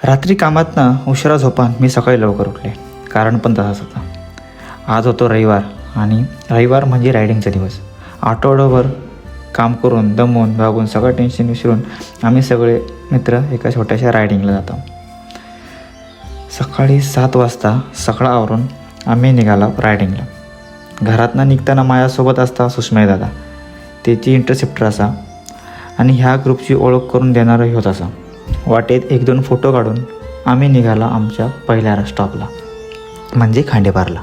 रात्री कामातनं उशिरा झोपान मी सकाळी लवकर उठले. कारण पण तसाच होता. आज होतो रविवार आणि रविवार म्हणजे रायडिंगचा दिवस. आठवडाभर काम करून दमून भागून सगळं टेन्शन विसरून आम्ही सगळे मित्र एका छोट्याशा रायडिंगला जातो. सकाळी 7 वाजता सगळं आवरून आम्ही निघालो रायडिंगला. घरातनं निघताना माझ्यासोबत असता सुषमय दादा, त्याची इंटरसेप्टर असा आणि ह्या ग्रुपची ओळख करून देणारही होत असा. वाटेत 1-2 फोटो काढून आम्ही निघाला आमच्या पहिल्या स्टॉपला म्हणजे खांडेपारला.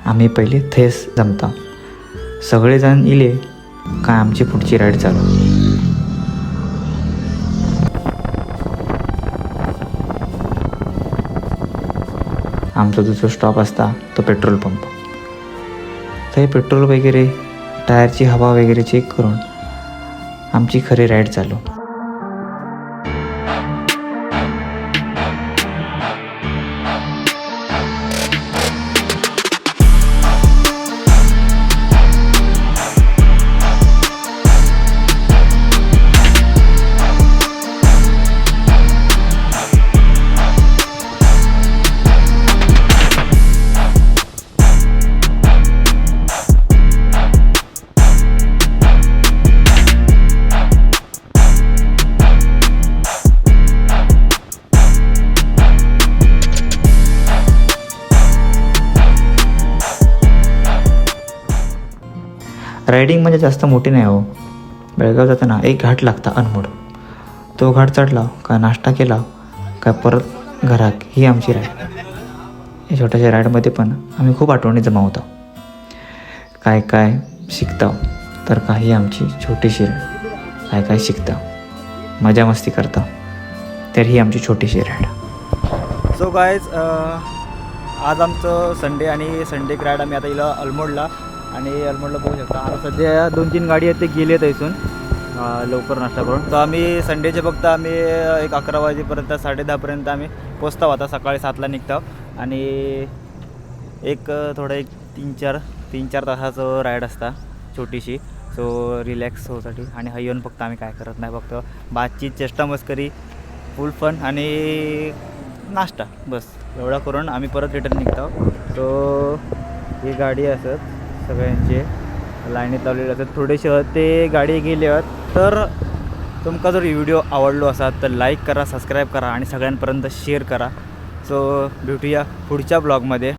आम्ही पहिले थेस जमता सगळेजण इले काय आमची पुढची राईड चालू. आमचा दुसरा स्टॉप असता तो पेट्रोल पंप. ते पेट्रोल वगैरे टायरची हवा वगैरे चेक करून आमची खरी राईड चालू. रायडिंग म्हणजे जास्त मोठी नाही हो. बेळगाव जाताना एक घाट लागता अनमोड. तो घाट चढला का नाश्ता केला का परत घरात ही आमची राईड. या छोट्याशा राईडमध्ये पण आम्ही खूप आठवणी जमावतो. काय काय शिकतो तर काही आमची छोटीशी राईड. काय काय शिकता मजा मस्ती करता तर ही आमची छोटीशी राईड. सो गाईज आज आमचं संडे आणि संडे राईड आम्ही आता इला अल्मोडला आणि अल्मोडला बघू शकता. आता सध्या 2-3 गाडी आहेत ते गेले आहेत इथून लवकर नाश्ता करून. तर आम्ही संडेचे फक्त आम्ही एक 11 वाजेपर्यंत 10:30पर्यंत आम्ही पोचतो. आता सकाळी 7ला निघतो आणि एक 3-4 तासाचं राईड असता छोटीशी. सो रिलॅक्स होसाठी आणि हा येऊन फक्त आम्ही काय करत नाही, फक्त बातचीत चेष्टा मस्करी फुल फन आणि नाश्ता बस एवढा करून आम्ही परत रिटर्न निघतो. तो ही गाडी असत सगळ्यांचे लाईनीत लावलेले असतात. थोडेसे ते गाडी गेले आहेत. तर तुमका जर व्हिडिओ आवडलो असाल तर लाईक करा, सबस्क्राईब करा आणि सगळ्यांपर्यंत शेअर करा. सो भेटूया पुढच्या ब्लॉगमध्ये.